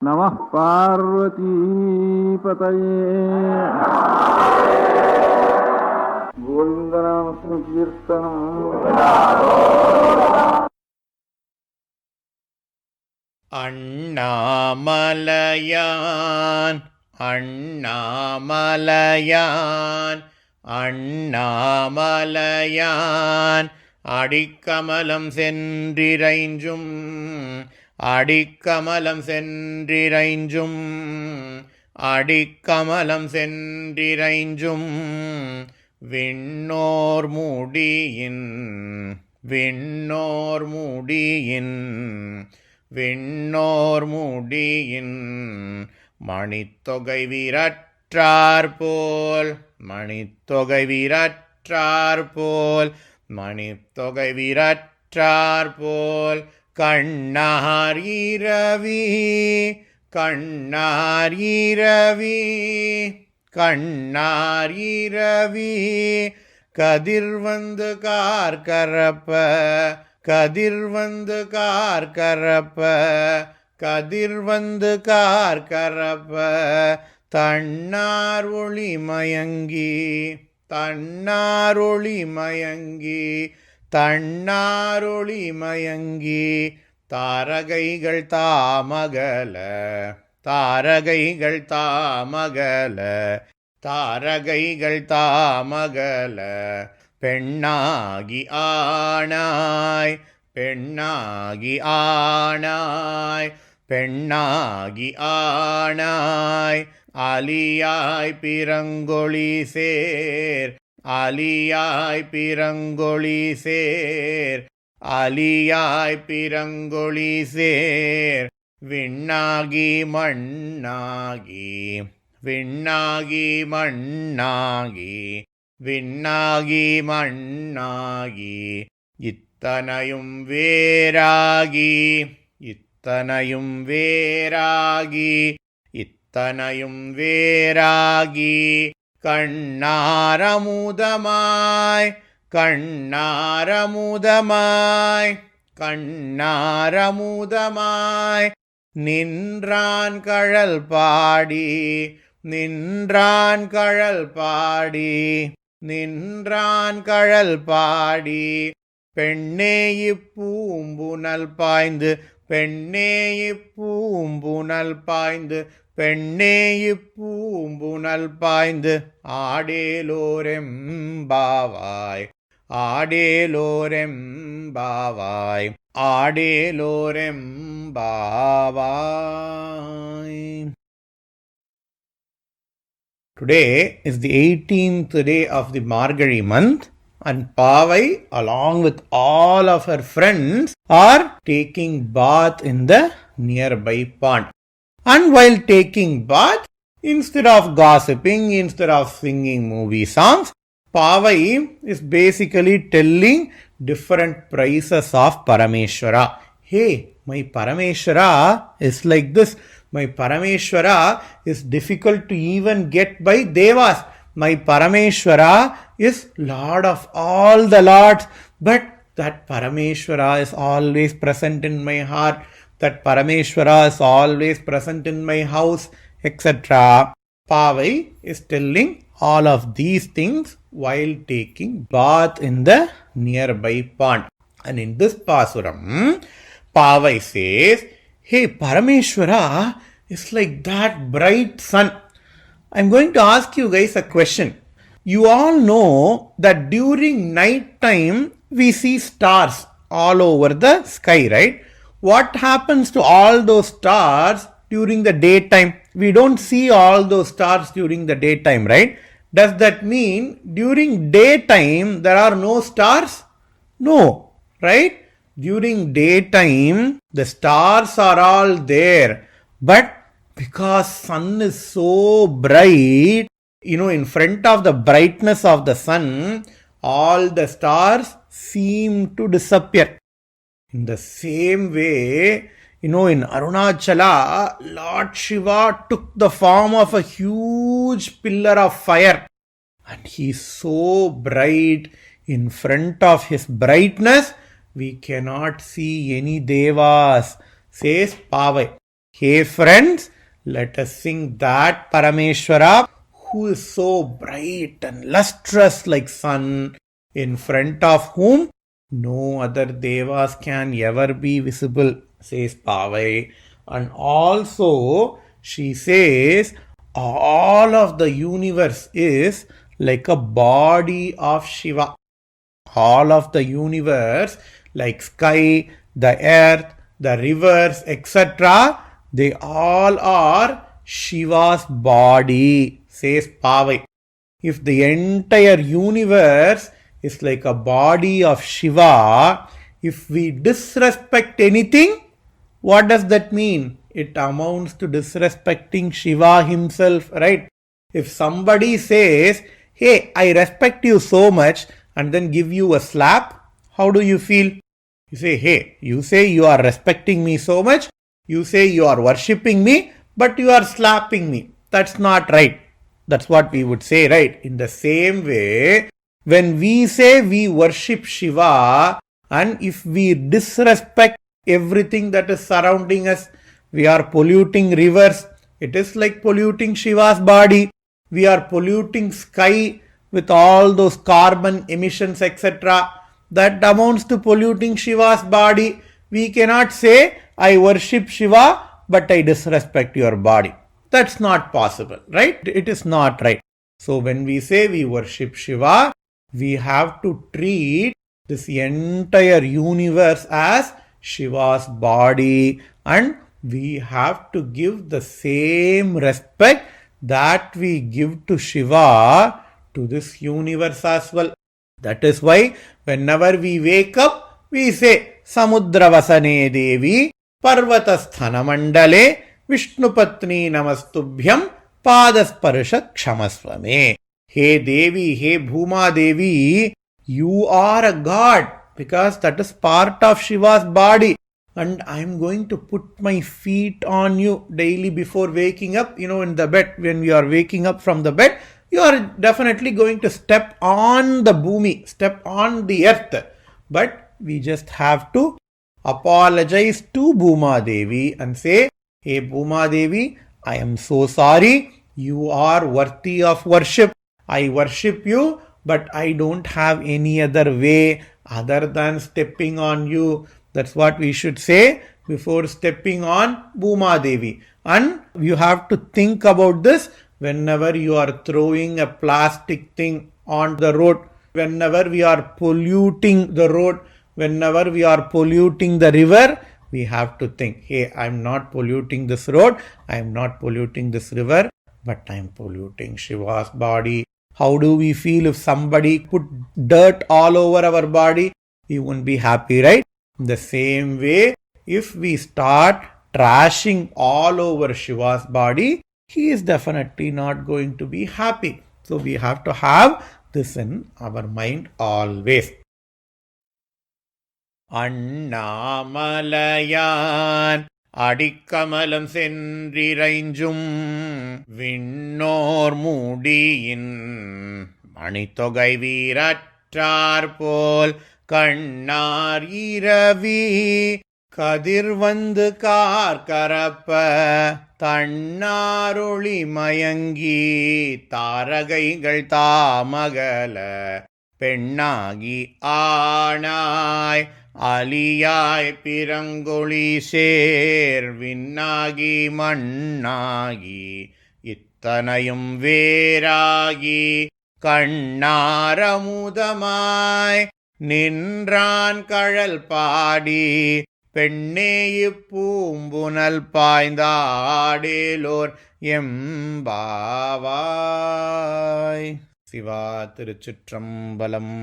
நமः பார்வதி பதயே கோவிந்தநாம சங்கீர்த்தனம். அண்ணாமலையான் அண்ணாமலையான் அண்ணாமலையான் அடிக்கமலம் சென்றிரைஞ்சும் அடிக்கமலம் சென்றிரைஞ்சும் அடிக்கமலம் சென்றிரைஞ்சும் விண்ணோர் முடியின் விண்ணோர் முடியின் விண்ணோர் முடியின் மணித்தொகை விரற்றாற்போல் மணித்தொகை விரற்றாற்போல் மணித்தொகை விரற்றாற்போல் கண்ணார் இரவி கண்ணார் இரவி கண்ணார் இரவி கதிர் வந்து கார்கரப்ப கதிர் வந்து கார்கரப்ப கதிர் வந்து கார்கரப்ப தன்னார் ஒளி மயங்கி தன்னார் ஒளி மயங்கி தன்னாரொளி மயங்கி தாரகைகள் தாமகல தாரகைகள் தாமகல தாரகைகள் தாமகல பெண்ணாகி ஆனாய் பெண்ணாகி ஆனாய் பெண்ணாகி ஆனாய் அலியாய் பிறங்கொழி சேர் அலியாய் பிறங்கொழி சேர் அலியாய் பிறங்கொழி சேர் விண்ணாகி மண்ணாகி விண்ணாகி மண்ணாகி விண்ணாகி மண்ணாகி இத்தனையும் வேறாகி இத்தனையும் வேறாகி இத்தனையும் வேறாகி கண்ணாரமுதமாய் கண்ணாரமுதமாய் கண்ணாரமுதமாய் நின்றான் கழல் பாடி நின்றான் கழல் பாடி நின்றான் கழல் பாடி பெண்ணே இப்பூம்புனல் பாய்ந்து பெண்ணே இப்பூம்புனல் பாய்ந்து பெண்ணே இப்பூம்புனல் பாய்ந்து ஆடேலோரெம்பாவாய் ஆடேலோரெம்பாவாய் ஆடேலோரெம்பாவாய். Today is the 18th day of the Margazhi month, and Pavai, along with all of her friends, are taking bath in the nearby pond. And while taking bath, instead of gossiping, instead of singing movie songs, Pavai is basically telling different praises of Parameshwara. Hey, my Parameshwara is like this. My Parameshwara is difficult to even get by Devas. My Parameshwara is Lord of all the Lords, but that Parameshwara is always present in my heart. That Parameshwara is always present in my house, etc. Pavai is telling all of these things while taking bath in the nearby pond. And in this Pasuram, Pavai says, hey, Parameshwara is like that bright sun. I'm going to ask you guys a question. You all know that during night time we see stars all over the sky, right? What happens to all those stars during the daytime? We don't see all those stars during the daytime, right? Does that mean during daytime there are no stars? No, right? During daytime the stars are all there, but because sun is so bright, in front of the brightness of the sun, all the stars seem to disappear. In the same way, in Arunachala, Lord Shiva took the form of a huge pillar of fire, and he is so bright. In front of his brightness, we cannot see any devas, says Pavai. Hey friends, let us sing that Parameshwara who is so bright and lustrous like sun, in front of whom no other devas can ever be visible, says Pavai. And also she says all of the universe is like a body of Shiva. All of the universe, like sky, the earth, the rivers, etc., they all are Shiva's body, says Pavai. If the entire universe is like a body of Shiva, if we disrespect anything, what does that mean? It amounts to disrespecting Shiva himself, right? If somebody says, hey, I respect you so much, and then give you a slap, how do you feel? You say, hey, you say you are respecting me so much, you say you are worshipping me, but you are slapping me. That's not right. That's what we would say, right? In the same way, when we say we worship Shiva, and if we disrespect everything that is surrounding us, we are polluting rivers. It is like polluting Shiva's body. We are polluting sky with all those carbon emissions, etc. That amounts to polluting Shiva's body. We cannot say, I worship Shiva, but I disrespect your body. That's not possible, right? It is not right. So when we say we worship Shiva, we have to treat this entire universe as Shiva's body, and we have to give the same respect that we give to Shiva to this universe as well. That is why whenever we wake up, we say Samudravasane Devi Parvatasthana Mandale Vishnupatni Namastubhyam Padasparsha Kshamasvame. Hey Devi, hey Bhuma Devi, you are a god, because that is part of Shiva's body. And I am going to put my feet on you daily before waking up. In the bed, when you are waking up from the bed, you are definitely going to step on the bhumi, step on the earth. But we just have to apologize to Bhuma Devi and say, hey Bhuma Devi, I am so sorry. You are worthy of worship. I worship you, but I don't have any other way other than stepping on you. That's what we should say before stepping on Bhuma Devi. And you have to think about this whenever you are throwing a plastic thing on the road, whenever we are polluting the road, whenever we are polluting the river, we have to think, hey, I'm not polluting this road, I'm not polluting this river, but I'm polluting Shiva's body. How do we feel if somebody put dirt all over our body? We won't be happy, right? In the same way, if we start trashing all over Shiva's body, he is definitely not going to be happy. So we have to have this in our mind always. Annamalaiyan அடிக்கமலம் சென்றிரைஞ்சும் விண்ணோர் மூடியின் மணித்தொகை வீரற்றார் போல் கண்ணார் இரவி கதிர் வந்து கார்கரப்ப தன்னாரொளி மயங்கி தாரகைகள் தாமகல பெண்ணாகி ஆனாய் அலியாய் பிறங்கொளி சேர்வின்னாகி மண்ணாகி இத்தனையும் வேறாகி கண்ணாரமுதமாய் நின்றான் கழல் பாடி பெண்ணே இப்பூம்புனல் பாய்ந்தாடேலோர் எம்பாவாய். சிவா திருச்சிற்றம்பலம்.